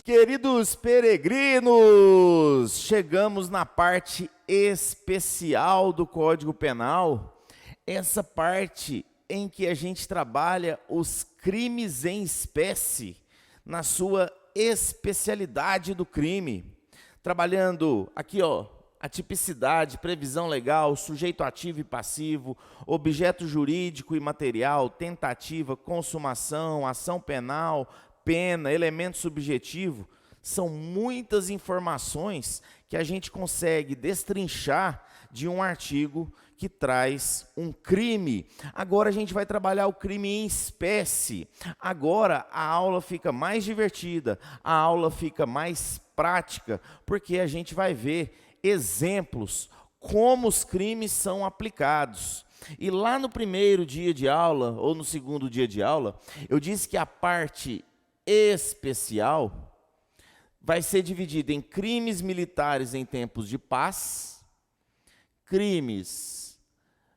Queridos peregrinos, chegamos na parte especial do Código Penal, essa parte em que a gente trabalha os crimes em espécie, na sua especialidade do crime, trabalhando aqui, a tipicidade, previsão legal, sujeito ativo e passivo, objeto jurídico e material, tentativa, consumação, ação penal, pena, elemento subjetivo. São muitas informações que a gente consegue destrinchar de um artigo que traz um crime. Agora a gente vai trabalhar o crime em espécie. Agora a aula fica mais divertida, a aula fica mais prática, porque a gente vai ver exemplos, como os crimes são aplicados. E lá no primeiro dia de aula, ou no segundo dia de aula, eu disse que a parte especial vai ser dividida em crimes militares em tempos de paz, crimes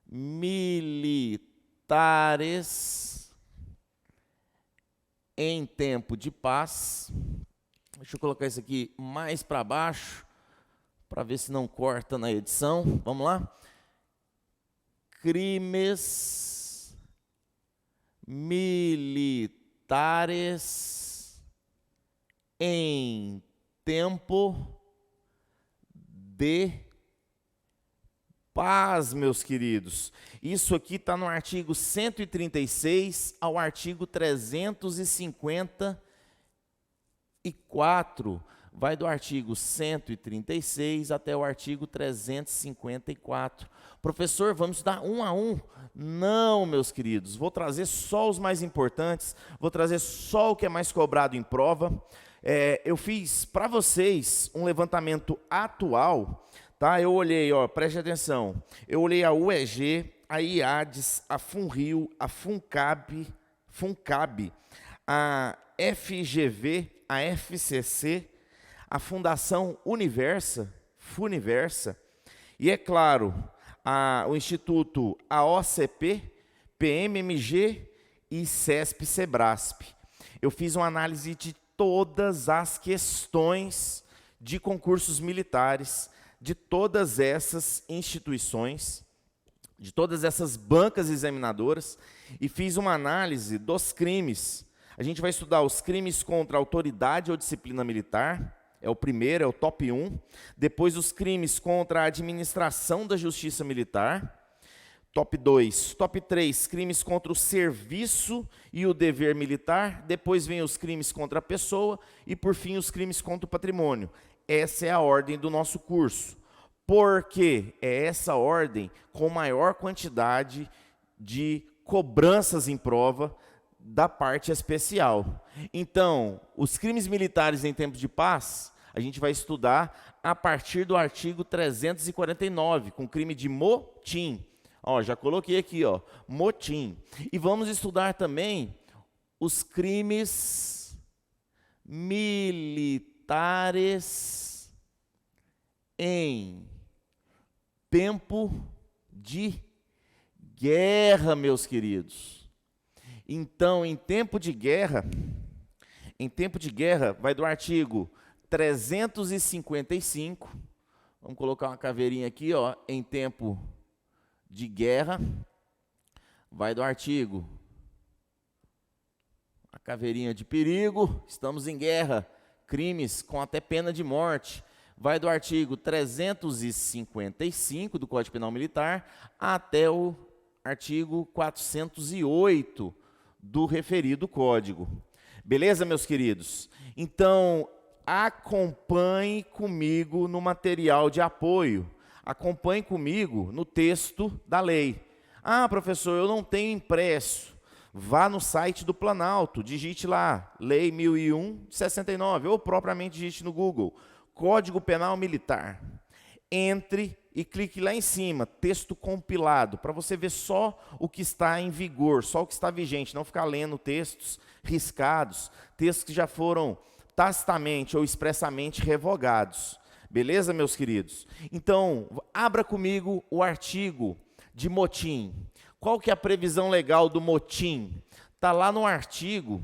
militares em tempo de paz. Deixa eu colocar isso aqui mais para baixo, para ver se não corta na edição. Vamos lá? Crimes militares em tempo de paz, meus queridos. Isso aqui está no artigo 136 ao artigo 354. Vai do artigo 136 até o artigo 354. Professor, vamos estudar um a um? Não, meus queridos. Vou trazer só os mais importantes. Vou trazer só o que é mais cobrado em prova. Eu fiz para vocês um levantamento atual, tá? Eu olhei, preste atenção. Eu olhei a UEG, a IADES, a FUNRIO, a FUNCAB, a FGV, a FCC, a Fundação Funiversa, e, é claro, o Instituto AOCP, PMMG e CESP-SEBRASP. Eu fiz uma análise de todas as questões de concursos militares, de todas essas instituições, de todas essas bancas examinadoras, e fiz uma análise dos crimes. A gente vai estudar os crimes contra a autoridade ou disciplina militar, é o primeiro, é o top 1. Depois os crimes contra a administração da justiça militar, top 2. Top 3, crimes contra o serviço e o dever militar. Depois vem os crimes contra a pessoa e, por fim, os crimes contra o patrimônio. Essa é a ordem do nosso curso. Porque é essa ordem com maior quantidade de cobranças em prova da parte especial. Então, os crimes militares em tempos de paz, a gente vai estudar a partir do artigo 349, com crime de motim. Já coloquei aqui, motim. E vamos estudar também os crimes militares em tempo de guerra, meus queridos. Então, em tempo de guerra, vai do artigo 355, vamos colocar uma caveirinha aqui, em tempo de guerra, vai do artigo, a caveirinha de perigo, estamos em guerra, crimes com até pena de morte, vai do artigo 355 do Código Penal Militar até o artigo 408 do referido código. Beleza, meus queridos? Então, acompanhe comigo no material de apoio. Acompanhe comigo no texto da lei. Professor, eu não tenho impresso. Vá no site do Planalto, digite lá, Lei 1001 de 69, ou propriamente digite no Google, Código Penal Militar. Entre e clique lá em cima, texto compilado, para você ver só o que está em vigor, só o que está vigente, não ficar lendo textos riscados, textos que já foram tacitamente ou expressamente revogados. Beleza, meus queridos? Então, abra comigo o artigo de motim. Qual que é a previsão legal do motim? Está lá no artigo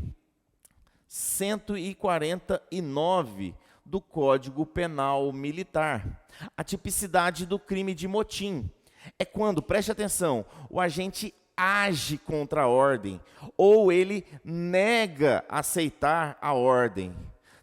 149 do Código Penal Militar. A tipicidade do crime de motim é quando, preste atenção, o agente age contra a ordem ou ele nega aceitar a ordem.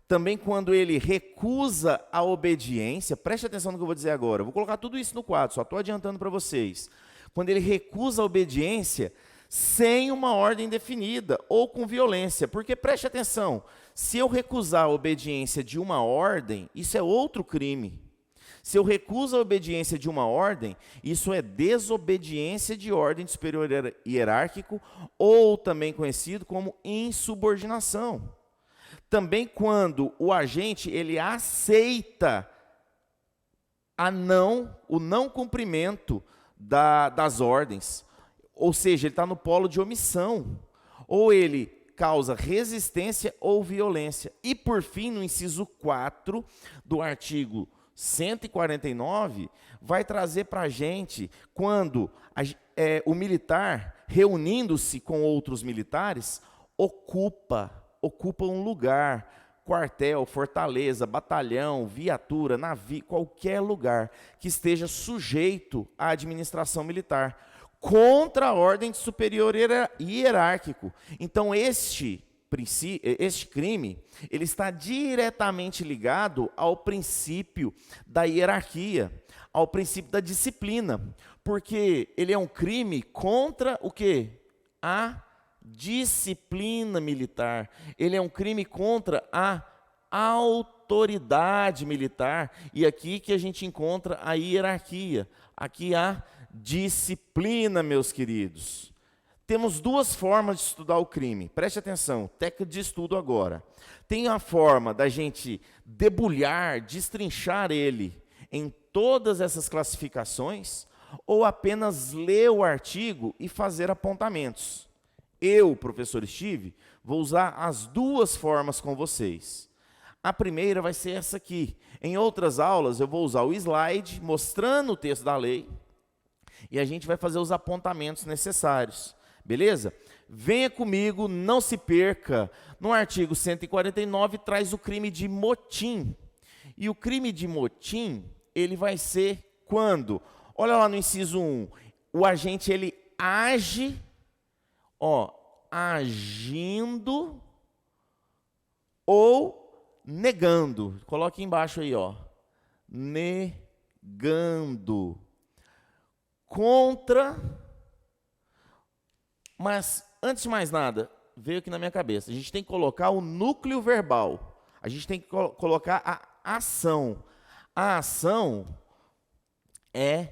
Também quando ele recusa a obediência, preste atenção no que eu vou dizer agora, eu vou colocar tudo isso no quadro, só estou adiantando para vocês. Quando ele recusa a obediência sem uma ordem definida ou com violência, porque preste atenção, se eu recusar a obediência de uma ordem, isso é outro crime. Se eu recuso a obediência de uma ordem, isso é desobediência de ordem de superior hierárquico, ou também conhecido como insubordinação. Também quando o agente ele aceita o não cumprimento das ordens, ou seja, ele está no polo de omissão, ou ele causa resistência ou violência. E por fim, no inciso 4 do artigo 149, vai trazer para a gente quando o militar, reunindo-se com outros militares, ocupa um lugar, quartel, fortaleza, batalhão, viatura, navio, qualquer lugar que esteja sujeito à administração militar, contra a ordem de superior hierárquico. Então, este crime, ele está diretamente ligado ao princípio da hierarquia, ao princípio da disciplina, porque ele é um crime contra o quê? A disciplina militar. Ele é um crime contra a autoridade militar, e aqui que a gente encontra a hierarquia, aqui a disciplina, meus queridos. Temos duas formas de estudar o crime. Preste atenção, técnica de estudo agora. Tem a forma da gente debulhar, destrinchar ele em todas essas classificações, ou apenas ler o artigo e fazer apontamentos. Eu, professor Steve, vou usar as duas formas com vocês. A primeira vai ser essa aqui. Em outras aulas, eu vou usar o slide mostrando o texto da lei e a gente vai fazer os apontamentos necessários. Beleza? Venha comigo, não se perca. No artigo 149 traz o crime de motim. E o crime de motim, ele vai ser quando? Olha lá no inciso 1. O agente, ele age, agindo ou negando. Coloque embaixo aí, negando. Contra. Mas, antes de mais nada, veio aqui na minha cabeça, a gente tem que colocar o núcleo verbal, a gente tem que colocar a ação. A ação é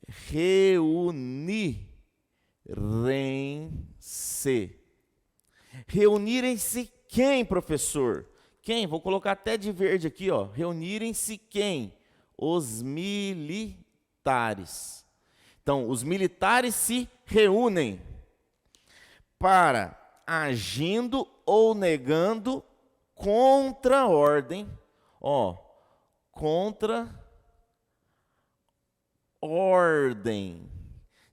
reunirem-se. Reunirem-se quem, professor? Quem? Vou colocar até de verde aqui, reunirem-se quem? Os militares. Então, os militares se reúnem para, agindo ou negando contra a ordem, contra ordem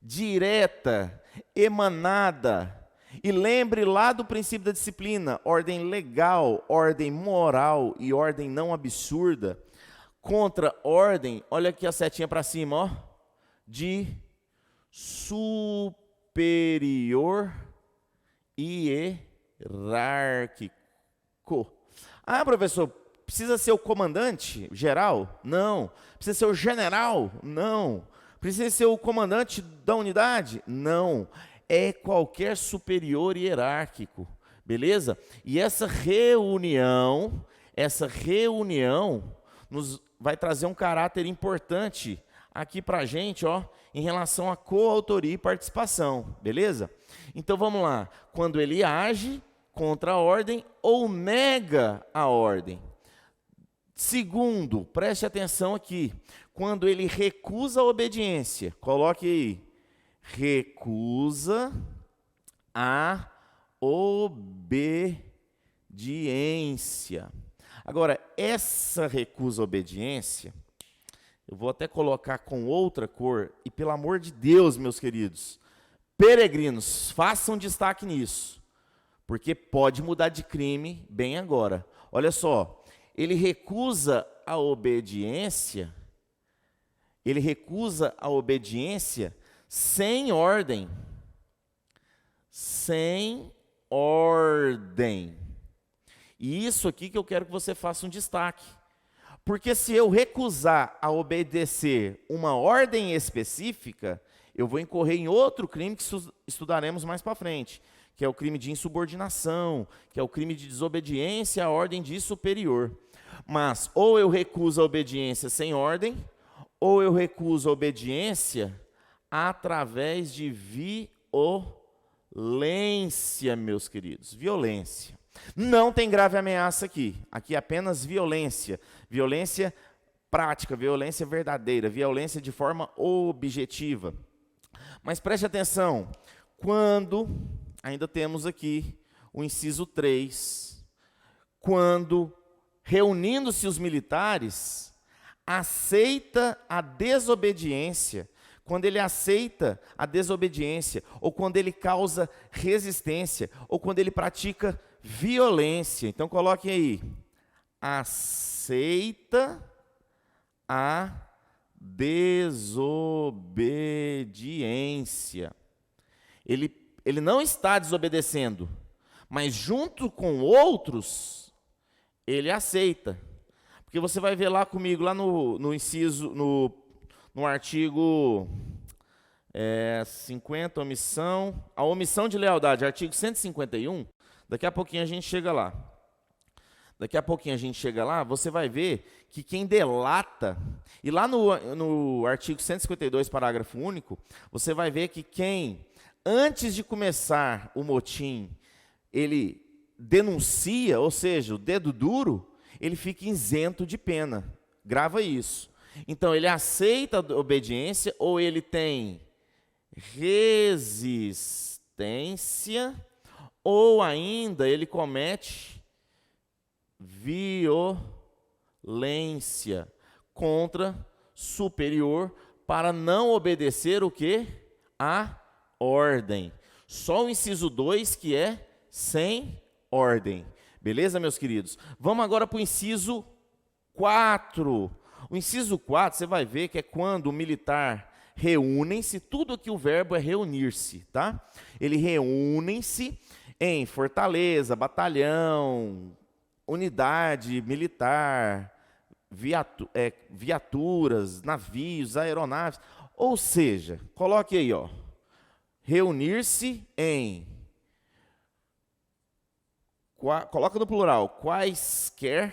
direta, emanada. E lembre lá do princípio da disciplina, ordem legal, ordem moral e ordem não absurda. Contra ordem, olha aqui a setinha para cima, de superior hierárquico. Ah, professor, precisa ser o comandante geral? Não. Precisa ser o general? Não. Precisa ser o comandante da unidade? Não. É qualquer superior hierárquico, beleza? E essa reunião nos vai trazer um caráter importante aqui para a gente, em relação à coautoria e participação, beleza? Então vamos lá. Quando ele age contra a ordem ou nega a ordem. Segundo, preste atenção aqui. Quando ele recusa a obediência, coloque aí. Recusa a obediência. Agora, essa recusa à obediência, eu vou até colocar com outra cor, e pelo amor de Deus, meus queridos, peregrinos, façam destaque nisso, porque pode mudar de crime bem agora. Olha só, ele recusa a obediência sem ordem. Sem ordem. E isso aqui que eu quero que você faça um destaque. Porque se eu recusar a obedecer uma ordem específica, eu vou incorrer em outro crime que estudaremos mais para frente, que é o crime de insubordinação, que é o crime de desobediência à ordem de superior. Mas ou eu recuso a obediência sem ordem, ou eu recuso a obediência através de violência, meus queridos. Violência. Não tem grave ameaça aqui. Aqui é apenas violência. Violência prática, violência verdadeira, violência de forma objetiva. Mas preste atenção, quando, ainda temos aqui o inciso 3, quando, reunindo-se os militares, aceita a desobediência, quando ele aceita a desobediência, ou quando ele causa resistência, ou quando ele pratica violência. Então coloquem aí, aceita a desobediência. Ele não está desobedecendo, mas junto com outros, ele aceita. Porque você vai ver lá comigo, lá no inciso, no artigo 50, a omissão de lealdade, artigo 151, daqui a pouquinho a gente chega lá. Você vai ver que quem delata, e lá no artigo 152, parágrafo único, você vai ver que quem, antes de começar o motim, ele denuncia, ou seja, o dedo duro, ele fica isento de pena. Grava isso. Então, ele aceita a obediência, ou ele tem resistência, ou ainda ele comete violência contra superior para não obedecer o quê? A ordem. Só o inciso 2 que é sem ordem. Beleza, meus queridos? Vamos agora para o inciso 4. O inciso 4, você vai ver que é quando o militar reúnem-se, tudo aqui o verbo é reunir-se, tá? Ele reúnem-se em fortaleza, batalhão, unidade militar, viaturas, navios, aeronaves. Ou seja, coloque aí, ó, reunir-se em, coloca no plural, quaisquer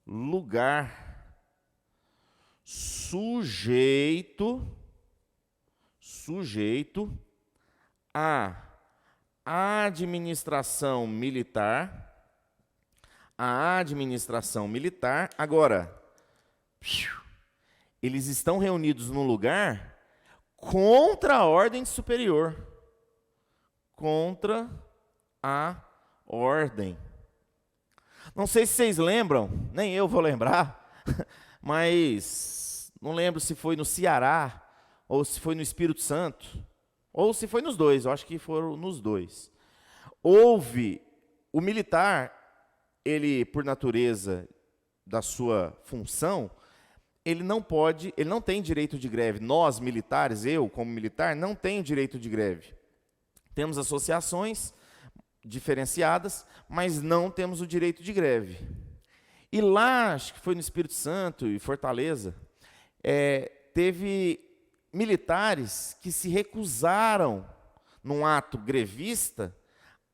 lugar, sujeito à administração militar, agora, eles estão reunidos num lugar contra a ordem superior, contra a ordem. Não sei se vocês lembram, nem eu vou lembrar, mas não lembro se foi no Ceará, ou se foi no Espírito Santo, ou se foi nos dois, eu acho que foram nos dois. Houve, o militar, ele, por natureza da sua função, ele não tem direito de greve. Nós, militares, eu, como militar, não tenho direito de greve. Temos associações diferenciadas, mas não temos o direito de greve. E lá, acho que foi no Espírito Santo e Fortaleza, teve militares que se recusaram, num ato grevista,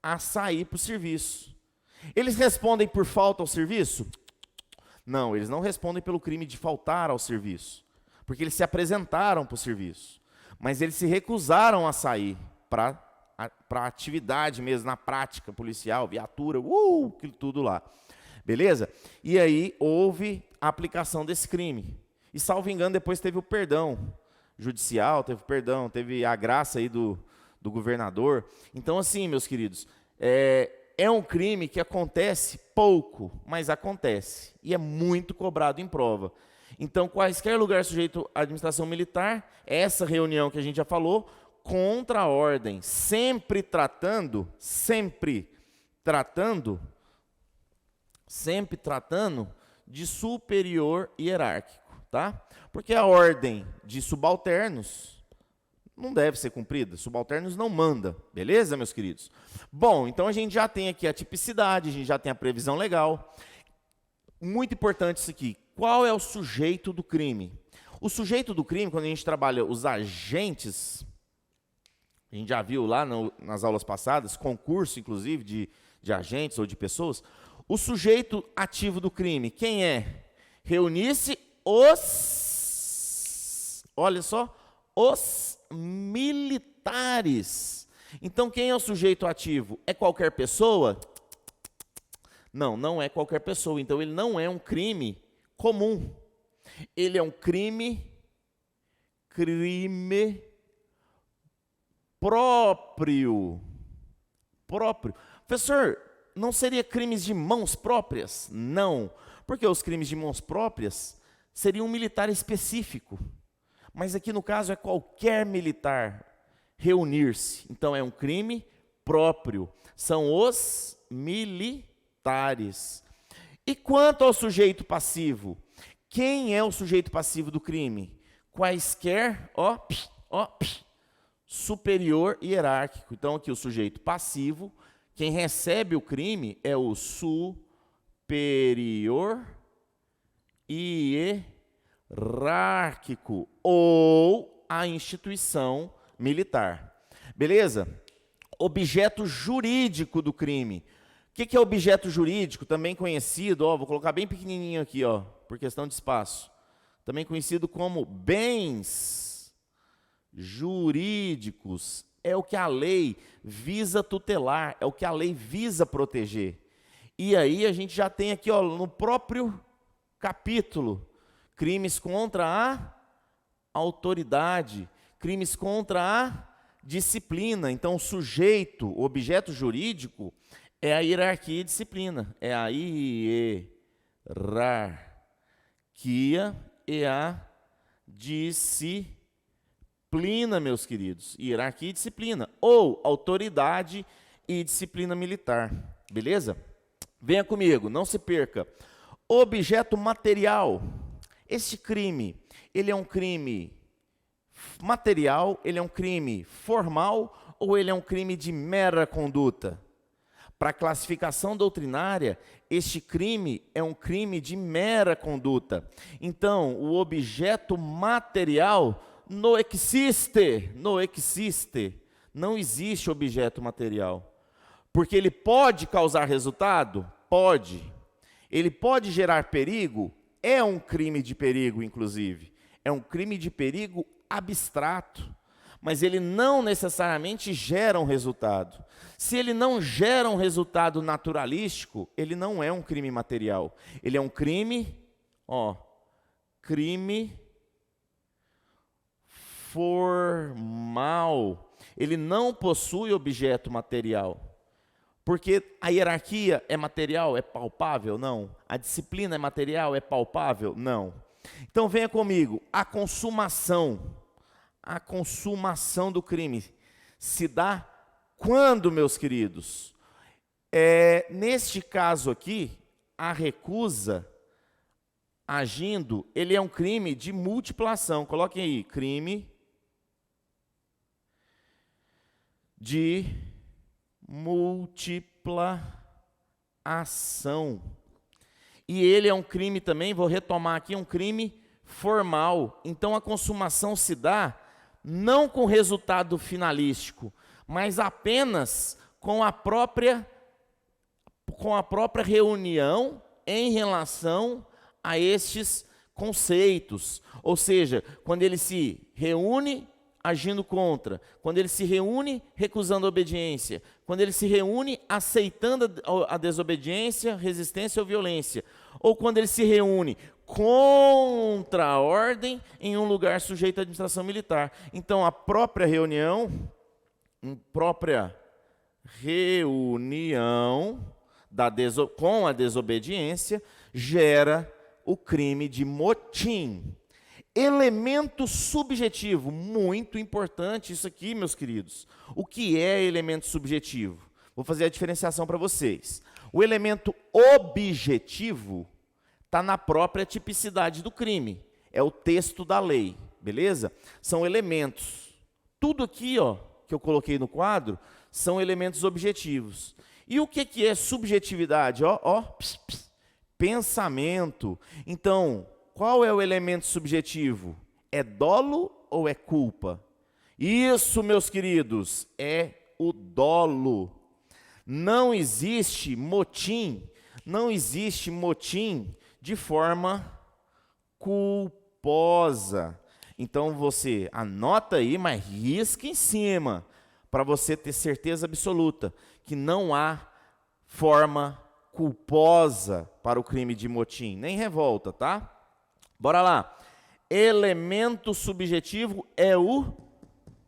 a sair para o serviço. Eles respondem por falta ao serviço? Não, eles não respondem pelo crime de faltar ao serviço, porque eles se apresentaram para o serviço, mas eles se recusaram a sair para a atividade mesmo, na prática policial, viatura, aquilo tudo lá. Beleza? E aí houve a aplicação desse crime. E, salvo engano, depois teve o perdão judicial, teve a graça aí do governador. Então, assim, meus queridos, é um crime que acontece pouco, mas acontece. E é muito cobrado em prova. Então, quaisquer lugar sujeito à administração militar, essa reunião que a gente já falou, contra a ordem, sempre tratando de superior hierárquico, tá? Porque a ordem de subalternos não deve ser cumprida, subalternos não manda, beleza, meus queridos? Bom, então a gente já tem aqui a tipicidade, a gente já tem a previsão legal. Muito importante isso aqui, qual é o sujeito do crime? O sujeito do crime, quando a gente trabalha os agentes, a gente já viu lá nas aulas passadas, concurso inclusive de agentes ou de pessoas, o sujeito ativo do crime, quem é? Reunir-se olha só, os militares. Então, quem é o sujeito ativo? É qualquer pessoa? Não, não é qualquer pessoa. Então, ele não é um crime comum. Ele é um crime próprio. Professor, não seria crimes de mãos próprias? Não, porque os crimes de mãos próprias seriam um militar específico. Mas aqui no caso é qualquer militar reunir-se. Então é um crime próprio. São os militares. E quanto ao sujeito passivo? Quem é o sujeito passivo do crime? Quaisquer, superior hierárquico. Então aqui o sujeito passivo, quem recebe o crime é o superior hierárquico ou a instituição militar. Beleza? Objeto jurídico do crime. O que é objeto jurídico? Também conhecido, vou colocar bem pequenininho aqui, por questão de espaço. Também conhecido como bens jurídicos. É o que a lei visa tutelar, é o que a lei visa proteger. E aí a gente já tem aqui, no próprio capítulo, crimes contra a autoridade, crimes contra a disciplina. Então, o sujeito, o objeto jurídico, é a hierarquia e disciplina. É a hierarquia e a disciplina, meus queridos. Hierarquia e disciplina. Ou autoridade e disciplina militar. Beleza? Venha comigo, não se perca. Objeto material. Este crime, ele é um crime material, ele é um crime formal ou ele é um crime de mera conduta? Para a classificação doutrinária, este crime é um crime de mera conduta. Então, o objeto material não existe. Não existe objeto material. Porque ele pode causar resultado? Pode. Ele pode gerar perigo? É um crime de perigo, inclusive. É um crime de perigo abstrato. Mas ele não necessariamente gera um resultado. Se ele não gera um resultado naturalístico, ele não é um crime material. Ele é um crime, crime formal. Ele não possui objeto material. Porque a hierarquia é material, é palpável? Não. A disciplina é material, é palpável? Não. Então venha comigo, a consumação do crime se dá quando, meus queridos? Neste caso aqui, a recusa agindo, ele é um crime de múltipla ação. Coloquem aí, crime de múltipla ação. E ele é um crime também, vou retomar aqui, um crime formal. Então a consumação se dá não com resultado finalístico, mas apenas com a própria reunião em relação a estes conceitos. Ou seja, quando ele se reúne agindo contra, quando ele se reúne recusando a obediência, quando ele se reúne aceitando a desobediência, resistência ou violência, ou quando ele se reúne contra a ordem em um lugar sujeito à administração militar. Então, a própria reunião com a desobediência gera o crime de motim. Elemento subjetivo, muito importante isso aqui, meus queridos. O que é elemento subjetivo? Vou fazer a diferenciação para vocês. O elemento objetivo está na própria tipicidade do crime. É o texto da lei, beleza? São elementos. Tudo aqui, ó, que eu coloquei no quadro, são elementos objetivos. E o que é subjetividade? Pensamento. Então, qual é o elemento subjetivo? É dolo ou é culpa? Isso, meus queridos, é o dolo. Não existe motim de forma culposa. Então você anota aí, mas risca em cima, para você ter certeza absoluta que não há forma culposa para o crime de motim, nem revolta, tá? Bora lá. Elemento subjetivo é o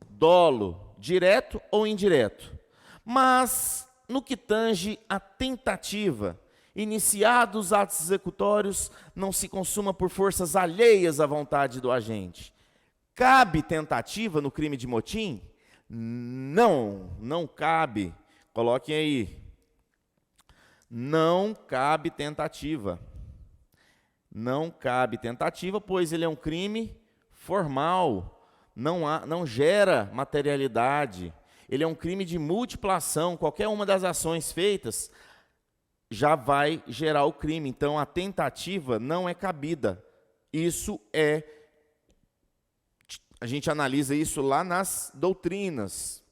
dolo, direto ou indireto. Mas, no que tange a tentativa, iniciados os atos executórios, não se consuma por forças alheias à vontade do agente. Cabe tentativa no crime de motim? Não cabe. Coloquem aí. Não cabe tentativa. Não cabe tentativa, pois ele é um crime formal, não gera materialidade. Ele é um crime de multiplação, qualquer uma das ações feitas já vai gerar o crime. Então, a tentativa não é cabida. A gente analisa isso lá nas doutrinas.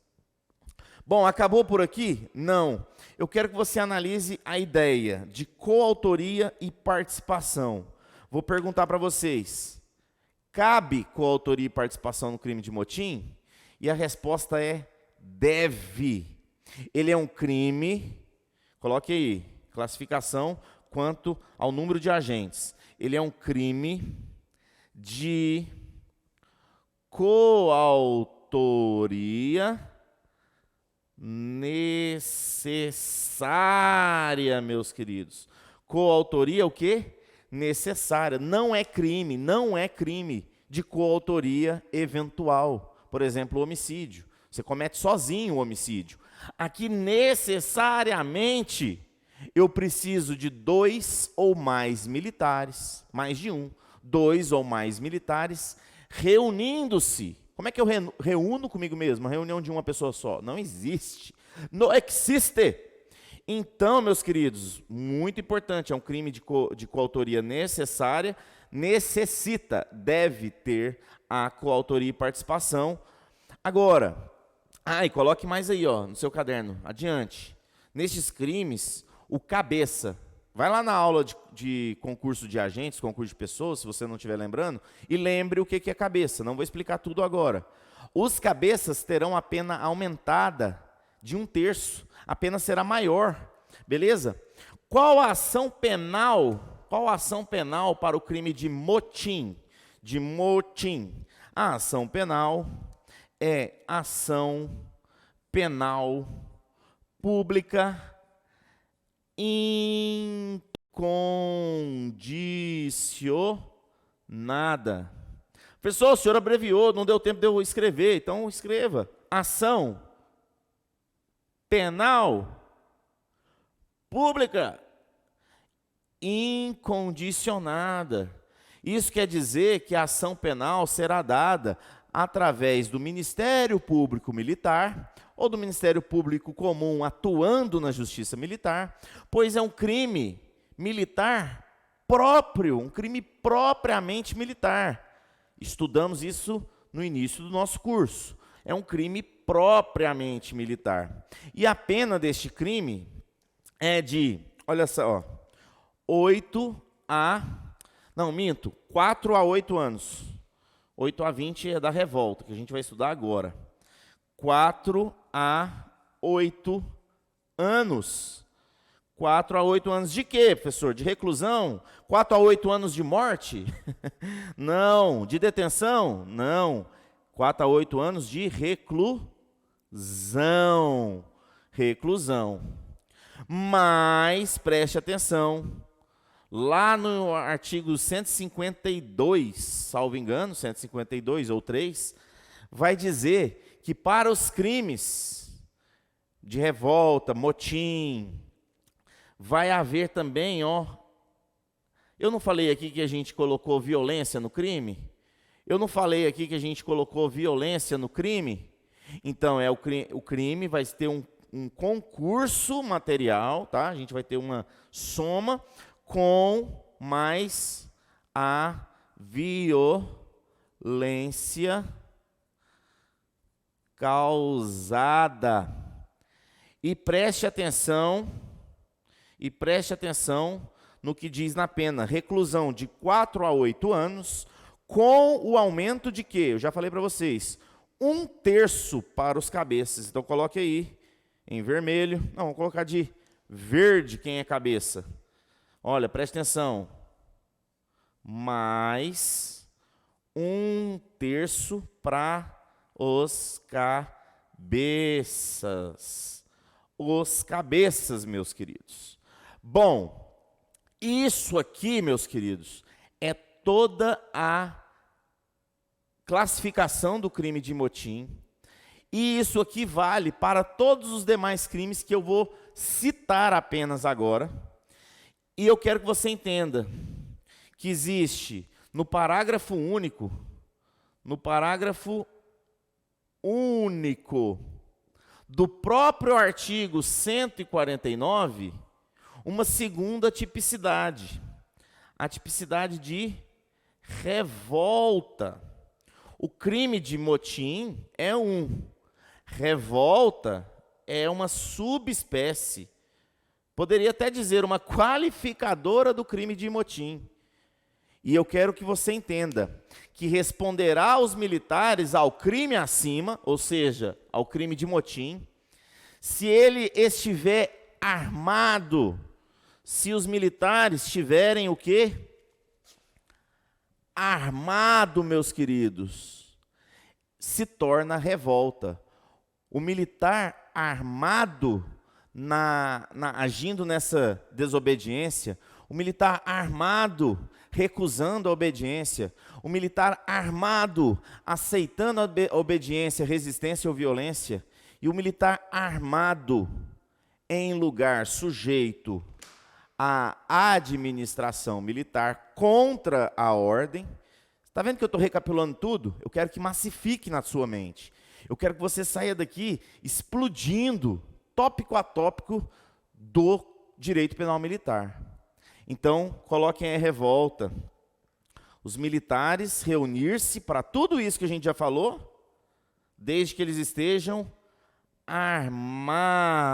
Bom, acabou por aqui? Não. Eu quero que você analise a ideia de coautoria e participação. Vou perguntar para vocês: cabe coautoria e participação no crime de motim? E a resposta é: deve. Ele é um crime, coloque aí, classificação quanto ao número de agentes. Ele é um crime de coautoria necessária, meus queridos. Coautoria o quê? Necessária. Não é crime de coautoria eventual. Por exemplo, o homicídio. Você comete sozinho o homicídio. Aqui, necessariamente, eu preciso de 2 ou mais militares, mais de um, 2 ou mais militares, reunindo-se. Como é que eu reúno comigo mesmo? Uma reunião de uma pessoa só? Não existe. Não existe. Então, meus queridos, muito importante, é um crime de coautoria necessária, deve ter a coautoria e participação. Agora, e coloque mais aí, ó, no seu caderno, adiante. Nestes crimes, o cabeça, vai lá na aula de concurso de agentes, concurso de pessoas, se você não estiver lembrando, e lembre o que é cabeça. Não vou explicar tudo agora. Os cabeças terão a pena aumentada de 1/3. A pena será maior, beleza? Qual a ação penal para o crime de motim? A ação penal é ação penal pública incondicionada. Professor, o senhor abreviou, não deu tempo de eu escrever, então escreva. Ação penal pública incondicionada. Isso quer dizer que a ação penal será dada através do Ministério Público Militar ou do Ministério Público Comum atuando na Justiça Militar, pois é um crime militar próprio, um crime propriamente militar. Estudamos isso no início do nosso curso. É um crime propriamente militar. E a pena deste crime é de, olha só, 4 a 8 anos. 8 a 20 é da revolta, que a gente vai estudar agora. 4 a 8 anos. 4 a 8 anos de quê, professor? De reclusão? 4 a 8 anos de morte? Não. De detenção? Não. 4 a 8 anos de reclusão. Reclusão. Mas, preste atenção, Lá no artigo 152, salvo engano, 152 ou 3, vai dizer que para os crimes de revolta, motim, vai haver também, eu não falei aqui que a gente colocou violência no crime? Eu não falei aqui que a gente colocou violência no crime? Então, o crime vai ter um concurso material, tá? A gente vai ter uma soma com mais a violência causada. E preste atenção no que diz na pena: reclusão de 4 a 8 anos, com o aumento de quê? Eu já falei para vocês, 1/3 para os cabeças. Então coloque aí em vermelho, não, vamos colocar de verde quem é cabeça. Olha, preste atenção, mais 1/3 para os cabeças. Os cabeças, meus queridos. Bom, isso aqui, meus queridos, é toda a classificação do crime de motim. E isso aqui vale para todos os demais crimes que eu vou citar apenas agora. E eu quero que você entenda que existe no parágrafo único do próprio artigo 149, uma segunda tipicidade, a tipicidade de revolta. O crime de motim é revolta é uma subespécie, poderia até dizer uma qualificadora do crime de motim. E eu quero que você entenda que responderá aos militares ao crime acima, ou seja, ao crime de motim, se ele estiver armado, se os militares tiverem o quê? Armado, meus queridos, se torna revolta. O militar armado, agindo nessa desobediência, o militar armado recusando a obediência, o militar armado aceitando a obediência, resistência ou violência, e o militar armado em lugar sujeito à administração militar contra a ordem. Está vendo que eu estou recapitulando tudo? Eu quero que massifique na sua mente. Eu quero que você saia daqui explodindo, tópico a tópico, do direito penal militar. Então, coloquem a revolta. Os militares reunir-se para tudo isso que a gente já falou, desde que eles estejam armados.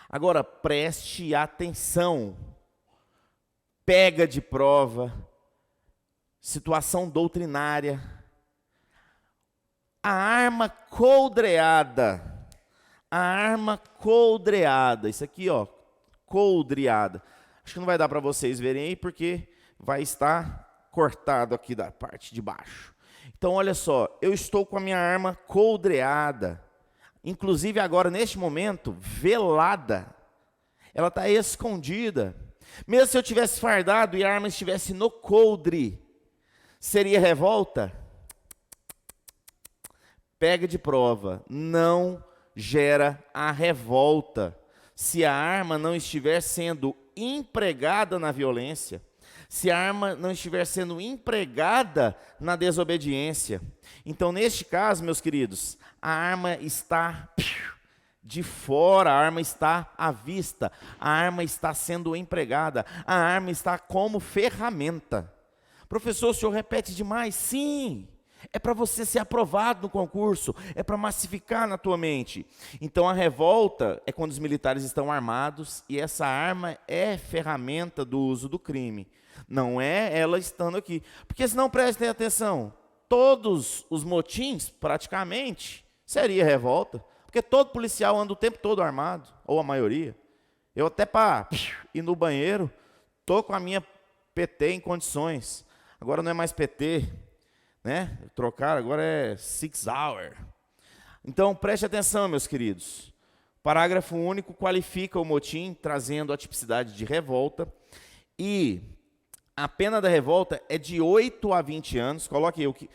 Agora, preste atenção. Pega de prova, situação doutrinária. A arma coldreada. Isso aqui, coldreada. Acho que não vai dar para vocês verem aí, porque vai estar cortado aqui da parte de baixo. Então, olha só, eu estou com a minha arma coldreada. Inclusive, agora, neste momento, velada. Ela está escondida. Mesmo se eu tivesse fardado e a arma estivesse no coldre, seria revolta? Pega de prova. Não gera a revolta se a arma não estiver sendo empregada na violência, se a arma não estiver sendo empregada na desobediência. Então, neste caso, meus queridos, a arma está de fora, a arma está à vista, a arma está sendo empregada, a arma está como ferramenta. Professor, o senhor repete demais? Sim, é para você ser aprovado no concurso, é para massificar na tua mente. Então a revolta é quando os militares estão armados e essa arma é ferramenta do uso do crime. Não é ela estando aqui. Porque senão, prestem atenção, todos os motins, praticamente, seria revolta. Porque todo policial anda o tempo todo armado, ou a maioria. Eu até para ir no banheiro, estou com a minha PT em condições. Agora não é mais PT, né? Trocaram, agora é 6 Hour. Então, preste atenção, meus queridos. Parágrafo único qualifica o motim, trazendo a tipicidade de revolta. E a pena da revolta é de 8 a 20 anos. Coloque aí o que.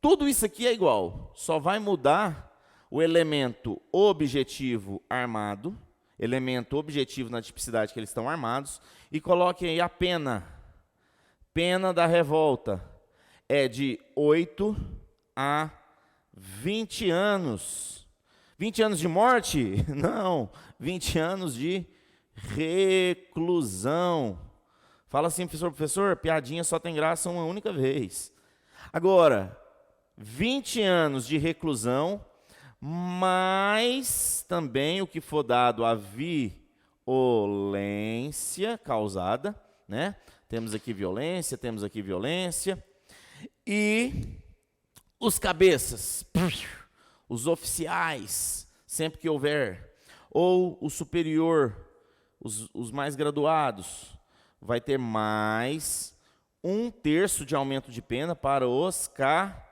Tudo isso aqui é igual, só vai mudar o elemento objetivo armado, elemento objetivo na tipicidade que eles estão armados, e coloquem aí a pena. Pena da revolta é de 8 a 20 anos. 20 anos de morte? Não, 20 anos de reclusão. Fala assim, professor, piadinha só tem graça uma única vez. Agora, 20 anos de reclusão, mas também o que for dado a violência causada, né? Temos aqui violência, e os cabeças, os oficiais, sempre que houver, ou o superior, os mais graduados, vai ter mais 1/3 de aumento de pena para os cabeças.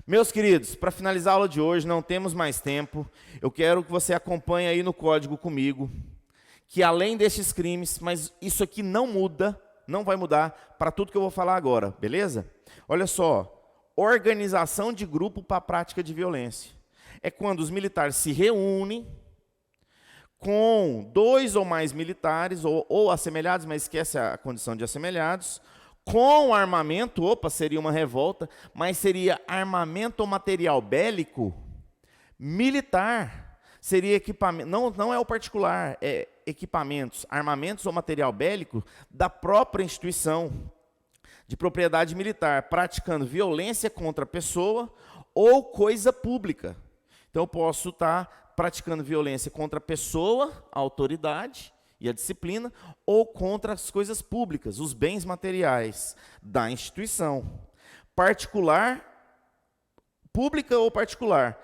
Meus queridos, para finalizar a aula de hoje, não temos mais tempo, eu quero que você acompanhe aí no código comigo, que além destes crimes, mas isso aqui não muda, não vai mudar para tudo que eu vou falar agora, beleza? Olha só, organização de grupo para a prática de violência. É quando os militares se reúnem com 2 ou mais militares, ou assemelhados, mas esquece a condição de assemelhados, com armamento, seria uma revolta, mas seria armamento ou material bélico militar. Seria equipamento, não é o particular, é equipamentos, armamentos ou material bélico da própria instituição de propriedade militar, praticando violência contra a pessoa ou coisa pública. Então, eu posso estar praticando violência contra a pessoa, a autoridade e a disciplina, ou contra as coisas públicas, os bens materiais da instituição. Particular, pública ou particular.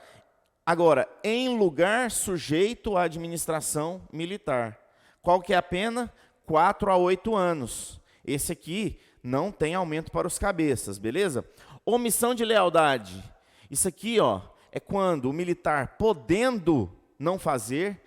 Agora, em lugar sujeito à administração militar. Qual que é a pena? 4 a 8 anos. Esse aqui não tem aumento para os cabeças, beleza? Omissão de lealdade. Isso aqui, é quando o militar, podendo não fazer,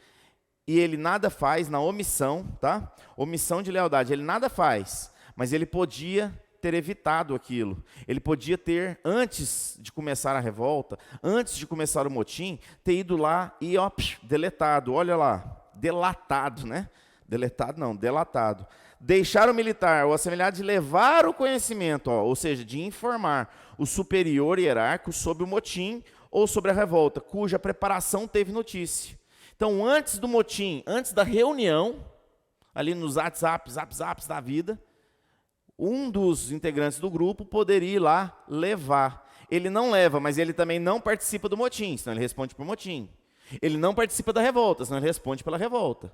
e ele nada faz na omissão, tá? Omissão de lealdade, ele nada faz, mas ele podia ter evitado aquilo. Ele podia ter, antes de começar a revolta, antes de começar o motim, ter ido lá e, deletado, olha lá, delatado, né? Deletado não, delatado. Deixar o militar ou assemelhado de levar o conhecimento, ou seja, de informar o superior hierárquico sobre o motim ou sobre a revolta, cuja preparação teve notícia. Então, antes do motim, antes da reunião, ali nos WhatsApps da vida, um dos integrantes do grupo poderia ir lá levar. Ele não leva, mas ele também não participa do motim, senão ele responde por motim. Ele não participa da revolta, senão ele responde pela revolta.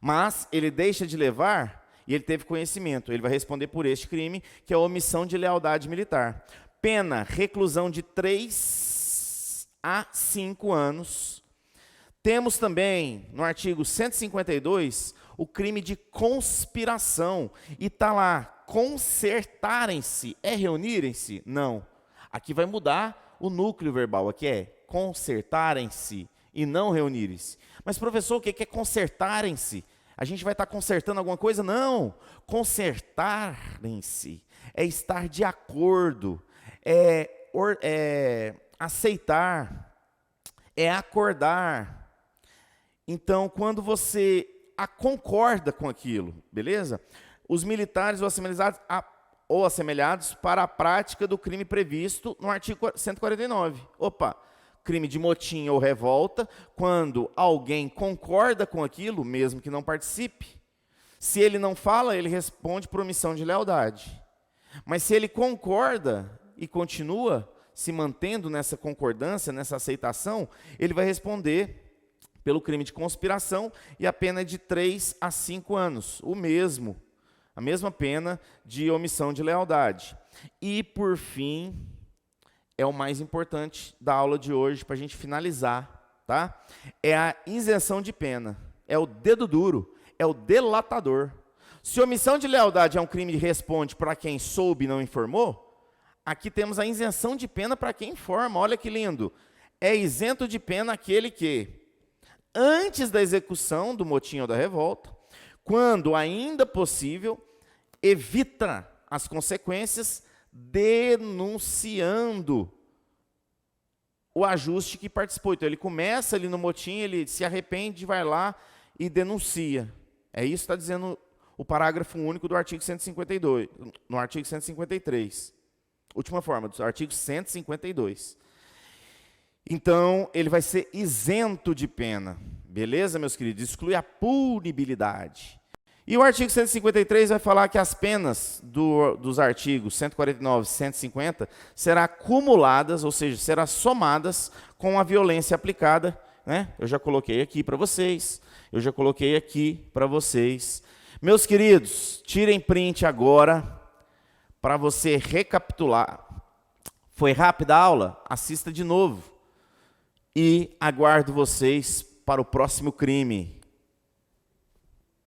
Mas ele deixa de levar e ele teve conhecimento. Ele vai responder por este crime, que é a omissão de lealdade militar. Pena, reclusão de 3 a 5 anos. Temos também, no artigo 152, o crime de conspiração. E está lá, concertarem-se. É reunirem-se? Não. Aqui vai mudar o núcleo verbal. Aqui é concertarem-se e não reunirem-se. Mas, professor, o que é concertarem-se? A gente vai estar consertando alguma coisa? Não. Concertarem-se é estar de acordo, é aceitar, é acordar. Então, quando você concorda com aquilo, beleza? Os militares ou assemelhados para a prática do crime previsto no artigo 149. Crime de motim ou revolta, quando alguém concorda com aquilo, mesmo que não participe. Se ele não fala, ele responde por omissão de lealdade. Mas se ele concorda e continua se mantendo nessa concordância, nessa aceitação, ele vai responder pelo crime de conspiração, e a pena é de 3 a 5 anos, a mesma pena de omissão de lealdade. E, por fim, é o mais importante da aula de hoje, para a gente finalizar, tá? É a isenção de pena, é o dedo duro, é o delatador. Se omissão de lealdade é um crime que responde para quem soube e não informou, aqui temos a isenção de pena para quem informa. Olha que lindo, é isento de pena aquele que, antes da execução do motim ou da revolta, quando ainda possível, evita as consequências denunciando o ajuste que participou. Então, ele começa ali no motim, ele se arrepende, vai lá e denuncia. É isso que está dizendo o parágrafo único do artigo 152, no artigo 153. Última forma, do artigo 152. Então, ele vai ser isento de pena. Beleza, meus queridos? Exclui a punibilidade. E o artigo 153 vai falar que as penas dos artigos 149 e 150 serão acumuladas, ou seja, serão somadas com a violência aplicada, né? Eu já coloquei aqui para vocês, Meus queridos, tirem print agora para você recapitular. Foi rápida a aula? Assista de novo. E aguardo vocês para o próximo crime.